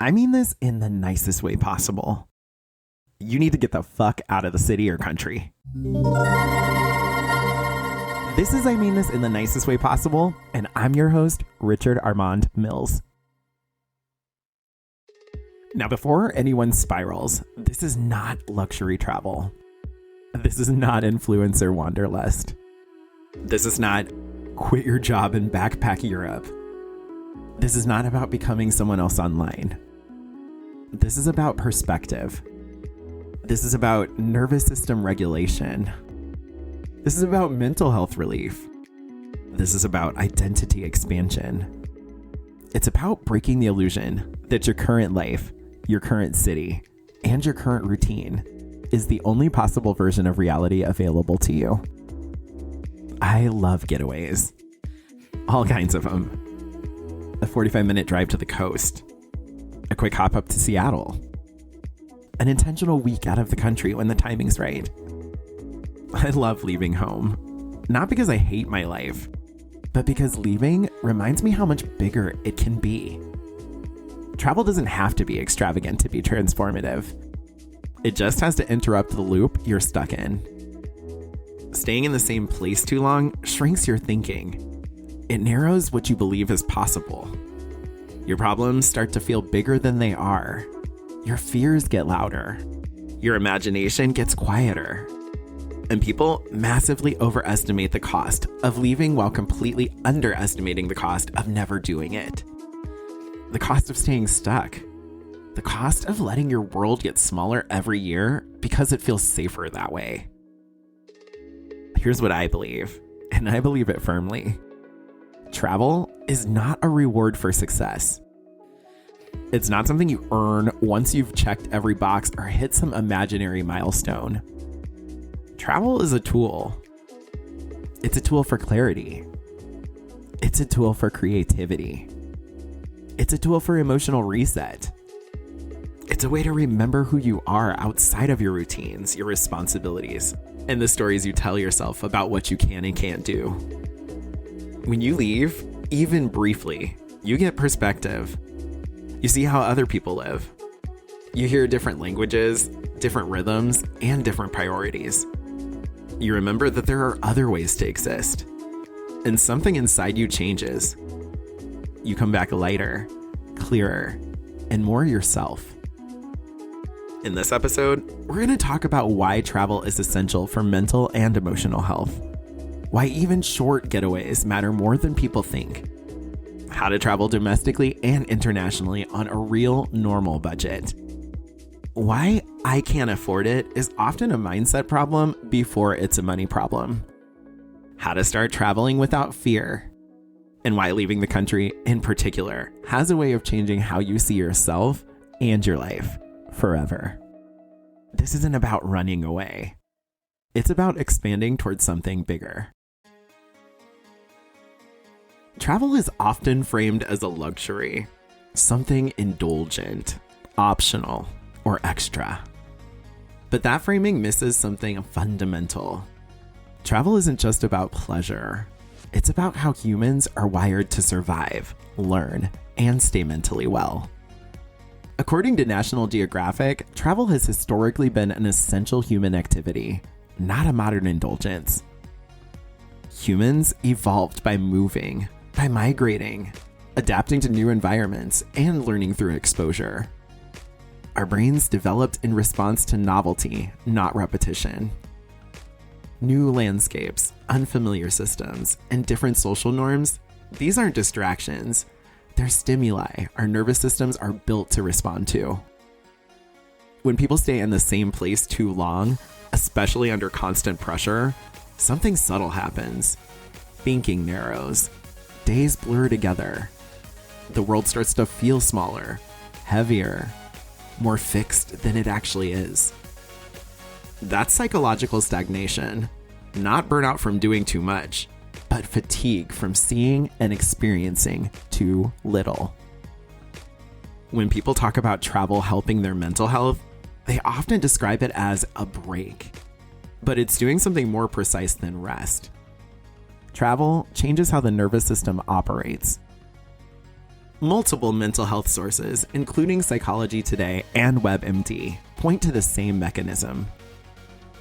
I mean this in the nicest way possible. You need to get the fuck out of the city or country. This is I Mean This in the Nicest Way Possible, and I'm your host, Richard Armand Mills. Now, before anyone spirals, this is not luxury travel. This is not influencer wanderlust. This is not quit your job and backpack Europe. This is not about becoming someone else online. This is about perspective. This is about nervous system regulation. This is about mental health relief. This is about identity expansion. It's about breaking the illusion that your current life, your current city, and your current routine is the only possible version of reality available to you. I love getaways. All kinds of them. A 45-minute drive to the coast. A quick hop up to Seattle. An intentional week out of the country when the timing's right. I love leaving home. Not because I hate my life, but because leaving reminds me how much bigger it can be. Travel doesn't have to be extravagant to be transformative. It just has to interrupt the loop you're stuck in. Staying in the same place too long shrinks your thinking. It narrows what you believe is possible. Your problems start to feel bigger than they are. Your fears get louder. Your imagination gets quieter. And people massively overestimate the cost of leaving while completely underestimating the cost of never doing it. The cost of staying stuck. The cost of letting your world get smaller every year because it feels safer that way. Here's what I believe, and I believe it firmly. Travel is not a reward for success. It's not something you earn once you've checked every box or hit some imaginary milestone. Travel is a tool. It's a tool for clarity. It's a tool for creativity. It's a tool for emotional reset. It's a way to remember who you are outside of your routines, your responsibilities, and the stories you tell yourself about what you can and can't do. When you leave, even briefly, you get perspective. You see how other people live. You hear different languages, different rhythms, and different priorities. You remember that there are other ways to exist, and something inside you changes. You come back lighter, clearer, and more yourself. In this episode, we're going to talk about why travel is essential for mental and emotional health, why even short getaways matter more than people think, how to travel domestically and internationally on a real normal budget, why I can't afford it is often a mindset problem before it's a money problem, how to start traveling without fear, and why leaving the country in particular has a way of changing how you see yourself and your life forever. This isn't about running away. It's about expanding towards something bigger. Travel is often framed as a luxury, something indulgent, optional, or extra. But that framing misses something fundamental. Travel isn't just about pleasure. It's about how humans are wired to survive, learn, and stay mentally well. According to National Geographic, travel has historically been an essential human activity, not a modern indulgence. Humans evolved by moving, by migrating, adapting to new environments, and learning through exposure. Our brains developed in response to novelty, not repetition. New landscapes, unfamiliar systems, and different social norms, these aren't distractions. They're stimuli our nervous systems are built to respond to. When people stay in the same place too long, especially under constant pressure, something subtle happens. Thinking narrows. Days blur together. The world starts to feel smaller, heavier, more fixed than it actually is. That's psychological stagnation, not burnout from doing too much, but fatigue from seeing and experiencing too little. When people talk about travel helping their mental health, they often describe it as a break, but it's doing something more precise than rest. Travel changes how the nervous system operates. Multiple mental health sources, including Psychology Today and WebMD, point to the same mechanism.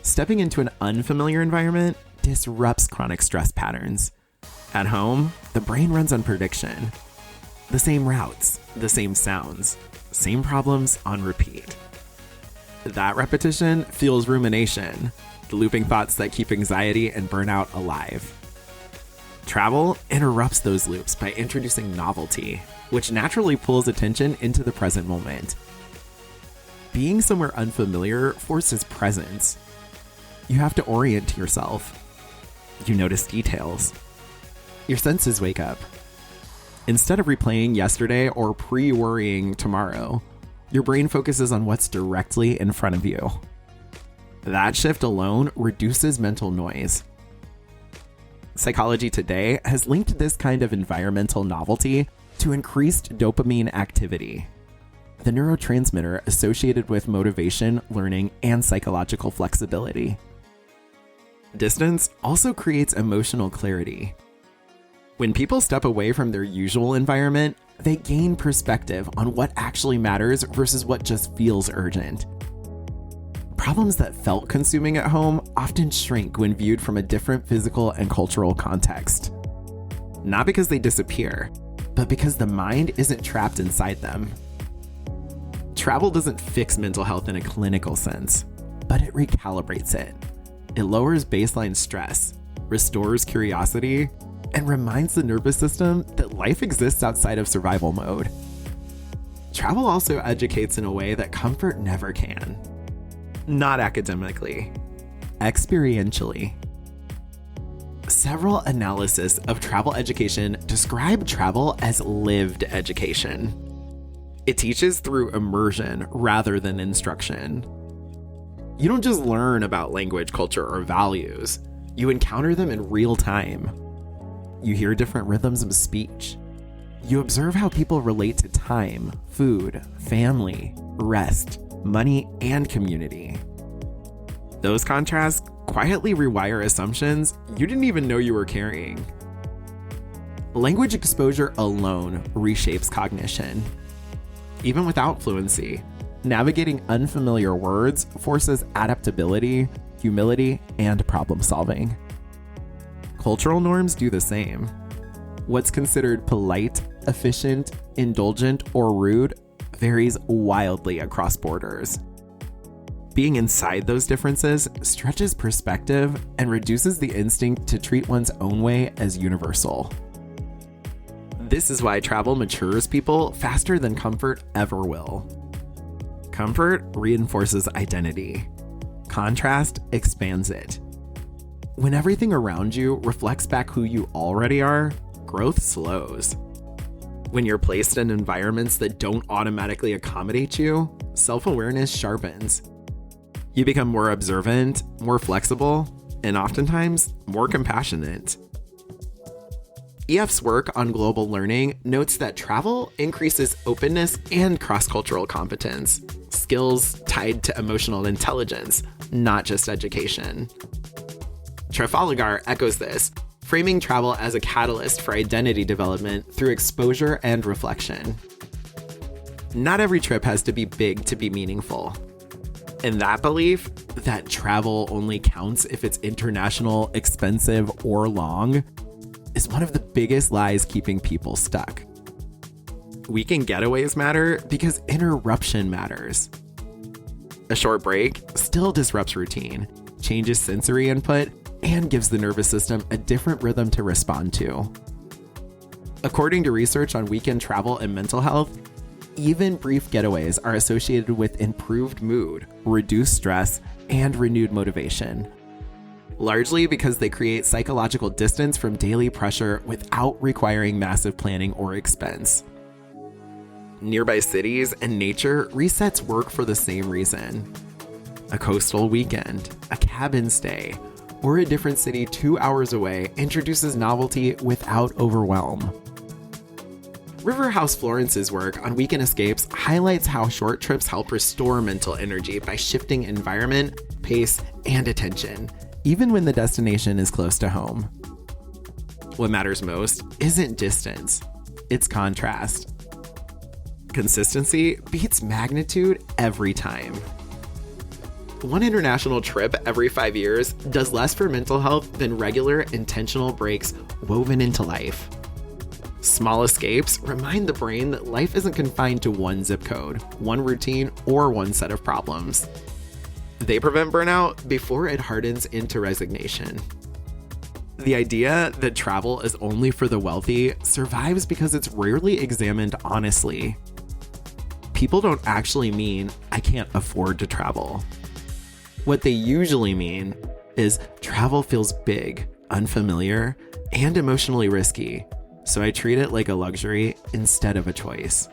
Stepping into an unfamiliar environment disrupts chronic stress patterns. At home, the brain runs on prediction. The same routes, the same sounds, same problems on repeat. That repetition fuels rumination, the looping thoughts that keep anxiety and burnout alive. Travel interrupts those loops by introducing novelty, which naturally pulls attention into the present moment. Being somewhere unfamiliar forces presence. You have to orient yourself. You notice details. Your senses wake up. Instead of replaying yesterday or pre-worrying tomorrow, your brain focuses on what's directly in front of you. That shift alone reduces mental noise. Psychology Today has linked this kind of environmental novelty to increased dopamine activity, the neurotransmitter associated with motivation, learning, and psychological flexibility. Distance also creates emotional clarity. When people step away from their usual environment, they gain perspective on what actually matters versus what just feels urgent. Problems that felt consuming at home often shrink when viewed from a different physical and cultural context. Not because they disappear, but because the mind isn't trapped inside them. Travel doesn't fix mental health in a clinical sense, but it recalibrates it. It lowers baseline stress, restores curiosity, and reminds the nervous system that life exists outside of survival mode. Travel also educates in a way that comfort never can. Not academically, experientially. Several analyses of travel education describe travel as lived education. It teaches through immersion rather than instruction. You don't just learn about language, culture, or values. You encounter them in real time. You hear different rhythms of speech. You observe how people relate to time, food, family, rest, money, and community. Those contrasts quietly rewire assumptions you didn't even know you were carrying. Language exposure alone reshapes cognition. Even without fluency, navigating unfamiliar words forces adaptability, humility, and problem solving. Cultural norms do the same. What's considered polite, efficient, indulgent, or rude varies wildly across borders. Being inside those differences stretches perspective and reduces the instinct to treat one's own way as universal. This is why travel matures people faster than comfort ever will. Comfort reinforces identity. Contrast expands it. When everything around you reflects back who you already are, growth slows. When you're placed in environments that don't automatically accommodate you, self-awareness sharpens. You become more observant, more flexible, and oftentimes more compassionate. EF's work on global learning notes that travel increases openness and cross-cultural competence, skills tied to emotional intelligence, not just education. Trafalgar echoes this, framing travel as a catalyst for identity development through exposure and reflection. Not every trip has to be big to be meaningful. And that belief that travel only counts if it's international, expensive, or long is one of the biggest lies keeping people stuck. Weekend getaways matter because interruption matters. A short break still disrupts routine, changes sensory input, and gives the nervous system a different rhythm to respond to. According to research on weekend travel and mental health, even brief getaways are associated with improved mood, reduced stress, and renewed motivation, largely because they create psychological distance from daily pressure without requiring massive planning or expense. Nearby cities and nature resets work for the same reason. A coastal weekend, a cabin stay, or a different city 2 hours away introduces novelty without overwhelm. Riverhouse Florence's work on weekend escapes highlights how short trips help restore mental energy by shifting environment, pace, and attention, even when the destination is close to home. What matters most isn't distance, it's contrast. consistency beats magnitude every time. One international trip every 5 years does less for mental health than regular intentional breaks woven into life. Small escapes remind the brain that life isn't confined to one zip code, one routine, or one set of problems. They prevent burnout before it hardens into resignation. The idea that travel is only for the wealthy survives because it's rarely examined honestly. People don't actually mean, "I can't afford to travel." What they usually mean is, "Travel feels big, unfamiliar, and emotionally risky, so I treat it like a luxury instead of a choice."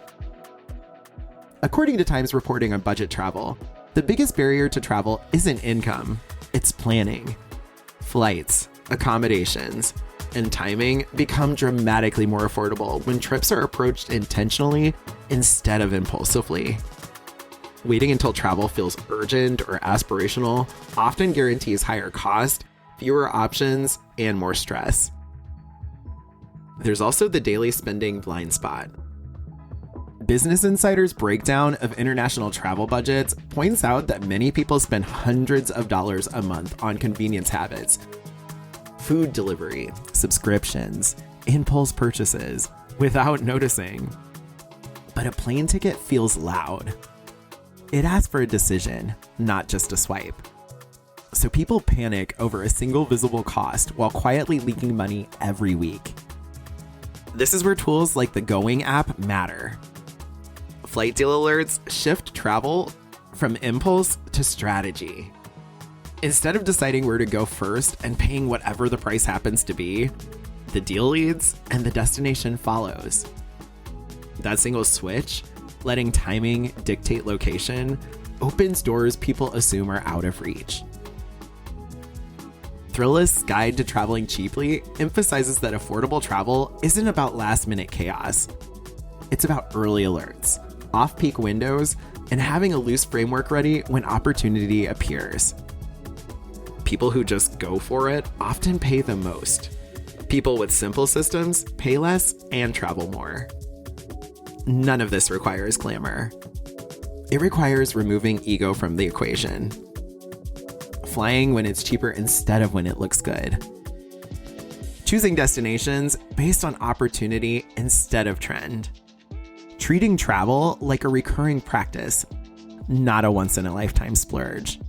According to Time's reporting on budget travel, the biggest barrier to travel isn't income, it's planning. Flights, accommodations, and timing become dramatically more affordable when trips are approached intentionally instead of impulsively. Waiting until travel feels urgent or aspirational often guarantees higher cost, fewer options, and more stress. There's also the daily spending blind spot. Business Insider's breakdown of international travel budgets points out that many people spend hundreds of dollars a month on convenience habits, food delivery, subscriptions, impulse purchases, without noticing. But a plane ticket feels loud. It asks for a decision, not just a swipe. So people panic over a single visible cost while quietly leaking money every week. This is where tools like the Going app matter. Flight deal alerts shift travel from impulse to strategy. Instead of deciding where to go first and paying whatever the price happens to be, the deal leads and the destination follows. That single switch, letting timing dictate location, opens doors people assume are out of reach. Thrillist's Guide to Traveling Cheaply emphasizes that affordable travel isn't about last-minute chaos. It's about early alerts, off-peak windows, and having a loose framework ready when opportunity appears. People who just go for it often pay the most. People with simple systems pay less and travel more. None of this requires glamour. It requires removing ego from the equation. Flying when it's cheaper instead of when it looks good. Choosing destinations based on opportunity instead of trend. Treating travel like a recurring practice, not a once-in-a-lifetime splurge.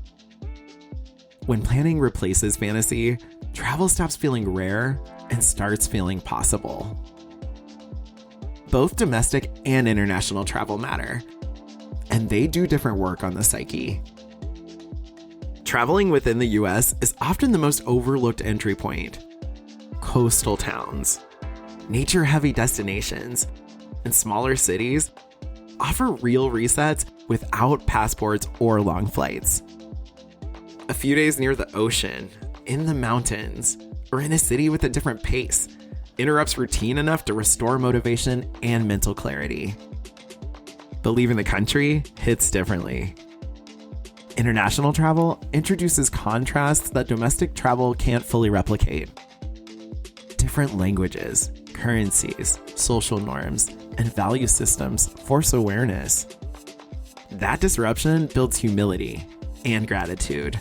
When planning replaces fantasy, travel stops feeling rare and starts feeling possible. Both domestic and international travel matter, and they do different work on the psyche. Traveling within the US is often the most overlooked entry point. Coastal towns, nature-heavy destinations, and smaller cities offer real resets without passports or long flights. A few days near the ocean, in the mountains, or in a city with a different pace interrupts routine enough to restore motivation and mental clarity. But leaving the country hits differently. International travel introduces contrasts that domestic travel can't fully replicate. Different languages, currencies, social norms, and value systems force awareness. That disruption builds humility and gratitude.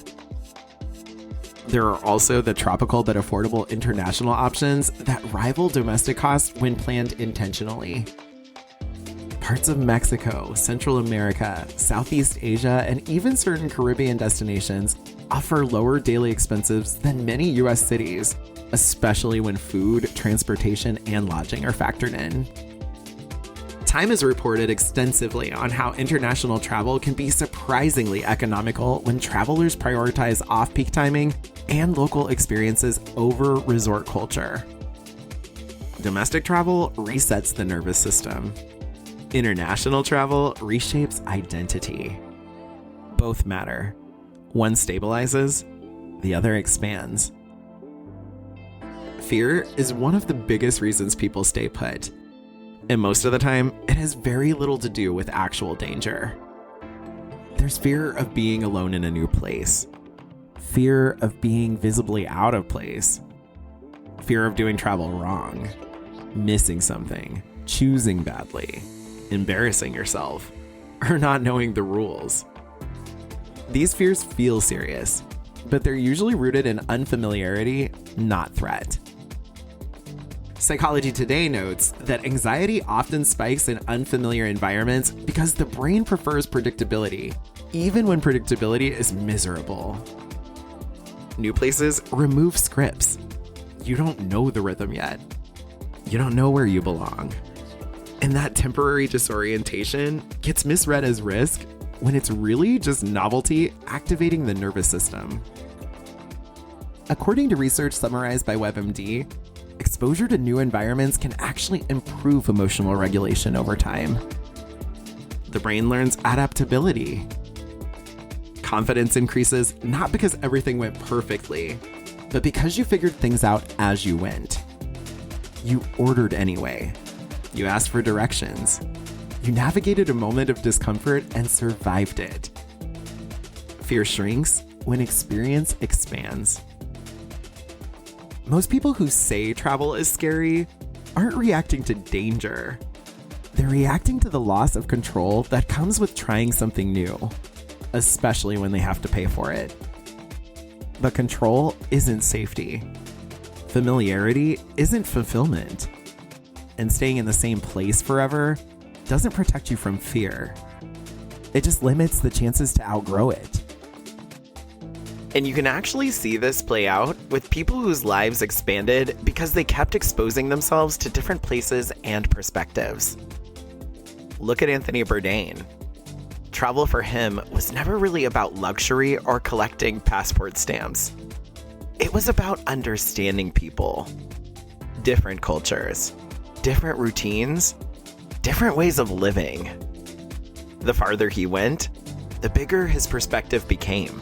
There are also the tropical but affordable international options that rival domestic costs when planned intentionally. Parts of Mexico, Central America, Southeast Asia, and even certain Caribbean destinations offer lower daily expenses than many US cities, especially when food, transportation, and lodging are factored in. Time has reported extensively on how international travel can be surprisingly economical when travelers prioritize off-peak timing and local experiences over resort culture. Domestic travel resets the nervous system. International travel reshapes identity. Both matter. One stabilizes, the other expands. Fear is one of the biggest reasons people stay put. And most of the time, it has very little to do with actual danger. There's fear of being alone in a new place. Fear of being visibly out of place. Fear of doing travel wrong. Missing something. Choosing badly. embarrassing yourself, or not knowing the rules. These fears feel serious, but they're usually rooted in unfamiliarity, not threat. Psychology Today notes that anxiety often spikes in unfamiliar environments because the brain prefers predictability, even when predictability is miserable. New places remove scripts. You don't know the rhythm yet. You don't know where you belong. And that temporary disorientation gets misread as risk when it's really just novelty activating the nervous system. According to research summarized by WebMD, exposure to new environments can actually improve emotional regulation over time. The brain learns adaptability. Confidence increases not because everything went perfectly, but because you figured things out as you went. You ordered anyway. You asked for directions. You navigated a moment of discomfort and survived it. Fear shrinks when experience expands. Most people who say travel is scary aren't reacting to danger. They're reacting to the loss of control that comes with trying something new, especially when they have to pay for it. But control isn't safety. Familiarity isn't fulfillment. And staying in the same place forever doesn't protect you from fear. It just limits the chances to outgrow it. And you can actually see this play out with people whose lives expanded because they kept exposing themselves to different places and perspectives. Look at Anthony Bourdain. Travel for him was never really about luxury or collecting passport stamps. It was about understanding people, different cultures, different routines, different ways of living. The farther he went, the bigger his perspective became.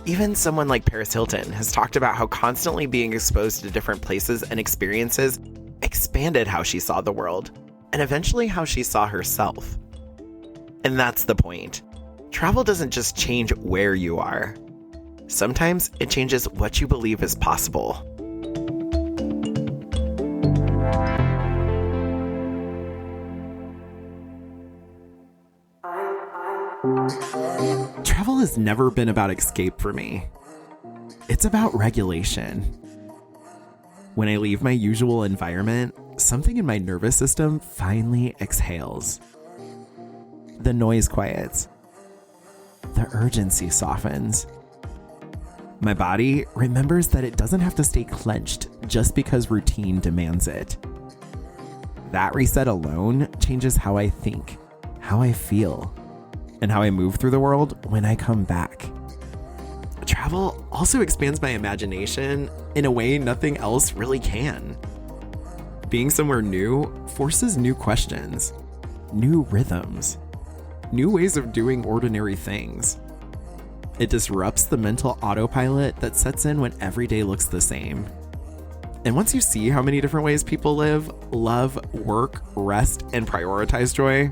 Even someone like Paris Hilton has talked about how constantly being exposed to different places and experiences expanded how she saw the world, and eventually how she saw herself. And that's the point. Travel doesn't just change where you are. Sometimes it changes what you believe is possible. Travel has never been about escape for me. It's about regulation. When I leave my usual environment, something in my nervous system finally exhales. The noise quiets. The urgency softens. My body remembers that it doesn't have to stay clenched just because routine demands it. That reset alone changes how I think, how I feel, and how I move through the world when I come back. Travel also expands my imagination in a way nothing else really can. Being somewhere new forces new questions, new rhythms, new ways of doing ordinary things. It disrupts the mental autopilot that sets in when every day looks the same. And once you see how many different ways people live, love, work, rest, and prioritize joy,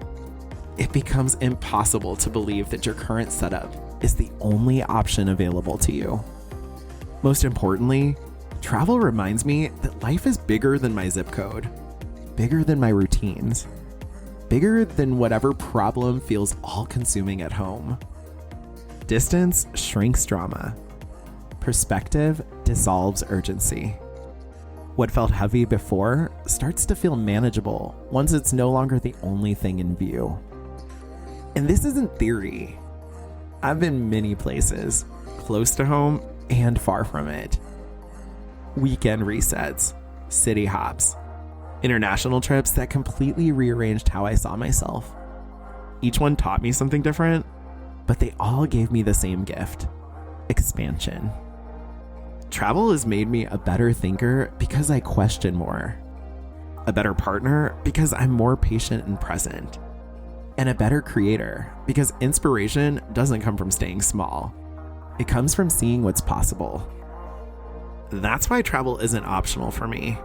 it becomes impossible to believe that your current setup is the only option available to you. Most importantly, travel reminds me that life is bigger than my zip code, bigger than my routines, bigger than whatever problem feels all-consuming at home. Distance shrinks drama. Perspective dissolves urgency. What felt heavy before starts to feel manageable once it's no longer the only thing in view. And this isn't theory. I've been many places, close to home and far from it. Weekend resets, city hops, international trips that completely rearranged how I saw myself. Each one taught me something different, but they all gave me the same gift: expansion. Travel has made me a better thinker because I question more, a better partner because I'm more patient and present, and a better creator because inspiration doesn't come from staying small. It comes from seeing what's possible. That's why travel isn't optional for me.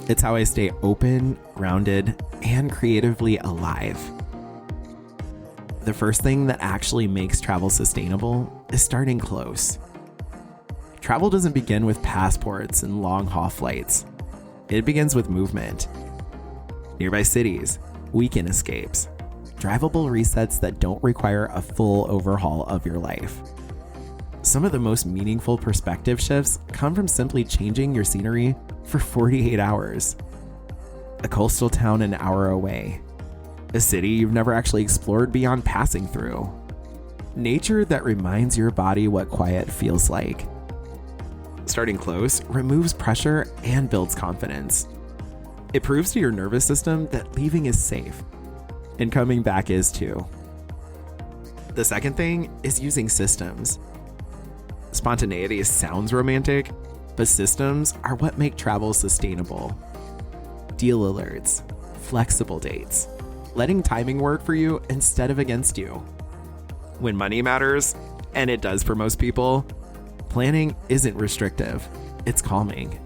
It's how I stay open, grounded, and creatively alive. The first thing that actually makes travel sustainable is starting close. Travel doesn't begin with passports and long-haul flights. It begins with movement. nearby cities, weekend escapes, drivable resets that don't require a full overhaul of your life. Some of the most meaningful perspective shifts come from simply changing your scenery for 48 hours. A coastal town an hour away. A city you've never actually explored beyond passing through. Nature that reminds your body what quiet feels like. Starting close removes pressure and builds confidence. It proves to your nervous system that leaving is safe, and coming back is too. The second thing is using systems. Spontaneity sounds romantic, but systems are what make travel sustainable. Deal alerts, flexible dates, letting timing work for you instead of against you. When money matters, and it does for most people, planning isn't restrictive, it's calming.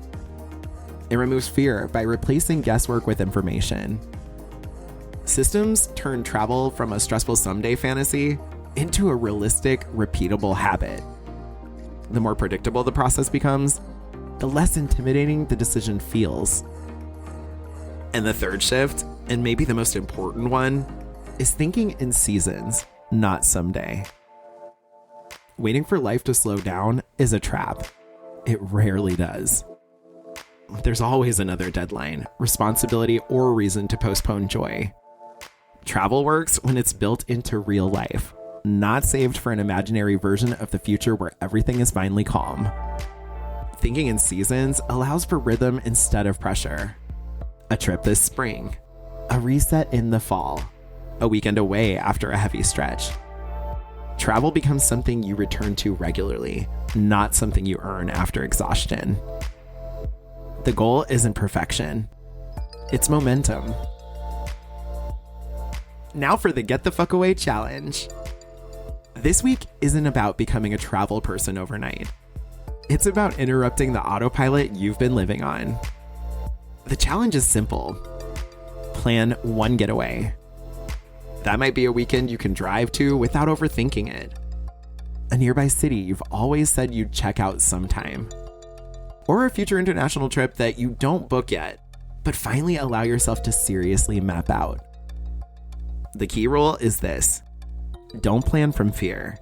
It removes fear by replacing guesswork with information. Systems turn travel from a stressful someday fantasy into a realistic, repeatable habit. The more predictable the process becomes, the less intimidating the decision feels. And the third shift, and maybe the most important one, is thinking in seasons, not someday. Waiting for life to slow down is a trap. It rarely does. There's always another deadline, responsibility, or reason to postpone joy. Travel works when it's built into real life, not saved for an imaginary version of the future where everything is finally calm. Thinking in seasons allows for rhythm instead of pressure. A trip this spring, a reset in the fall, a weekend away after a heavy stretch. Travel becomes something you return to regularly, not something you earn after exhaustion. The goal isn't perfection, it's momentum. Now for the Get the Fuck Away challenge. This week isn't about becoming a travel person overnight. It's about interrupting the autopilot you've been living on. The challenge is simple. Plan one getaway. That might be a weekend you can drive to without overthinking it. A nearby city you've always said you'd check out sometime. Or a future international trip that you don't book yet, but finally allow yourself to seriously map out. The key rule is this. Don't plan from fear.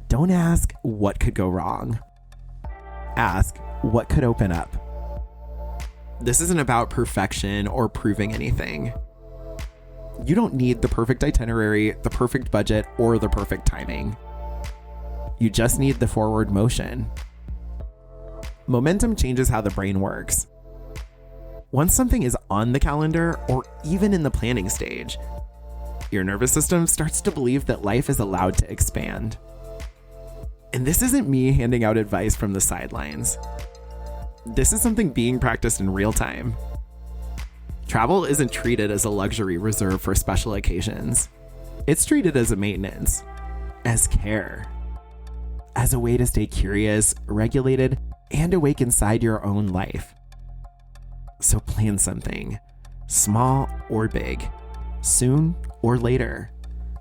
Don't ask what could go wrong. Ask what could open up. This isn't about perfection or proving anything. You don't need the perfect itinerary, the perfect budget, or the perfect timing. You just need the forward motion. Momentum changes how the brain works. Once something is on the calendar or even in the planning stage, your nervous system starts to believe that life is allowed to expand. And this isn't me handing out advice from the sidelines. This is something being practiced in real time. Travel isn't treated as a luxury reserved for special occasions. It's treated as a maintenance, as care, as a way to stay curious, regulated, and awake inside your own life. So plan something, small or big, soon or later.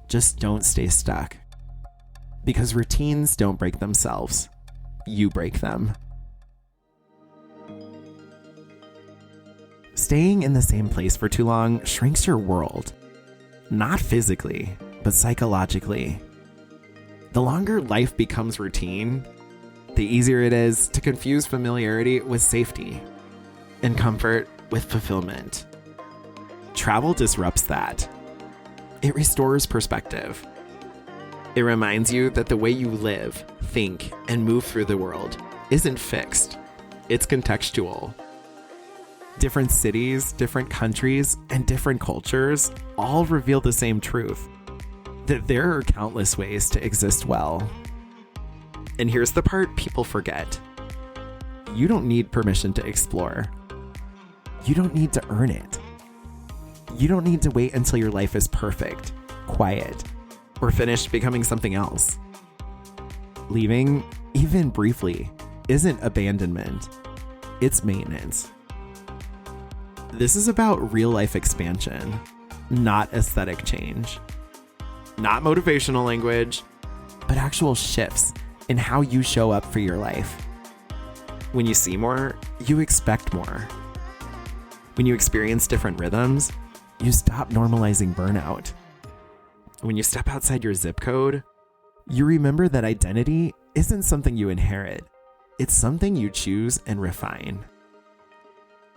Just don't stay stuck. Because routines don't break themselves. You break them. Staying in the same place for too long shrinks your world. Not physically, but psychologically. The longer life becomes routine, the easier it is to confuse familiarity with safety and comfort with fulfillment. Travel disrupts that. It restores perspective. It reminds you that the way you live, think, and move through the world isn't fixed. It's contextual. Different cities, different countries, and different cultures all reveal the same truth, that there are countless ways to exist well. And here's the part people forget. You don't need permission to explore. You don't need to earn it. You don't need to wait until your life is perfect, quiet, or finished becoming something else. Leaving, even briefly, isn't abandonment. It's maintenance. This is about real-life expansion, not aesthetic change. Not motivational language, but actual shifts in how you show up for your life. When you see more, you expect more. When you experience different rhythms, you stop normalizing burnout. When you step outside your zip code, you remember that identity isn't something you inherit. It's something you choose and refine.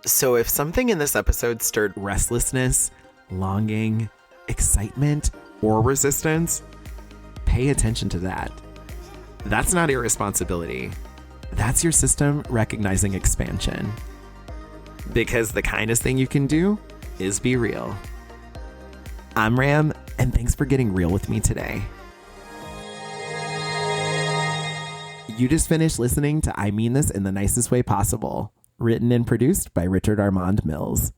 So if something in this episode stirred restlessness, longing, excitement, or resistance, pay attention to that. That's not irresponsibility. That's your system recognizing expansion. Because the kindest thing you can do is be real. I'm Ram, and thanks for getting real with me today. You just finished listening to I Mean This in the Nicest Way Possible, written and produced by Richard Armand Mills.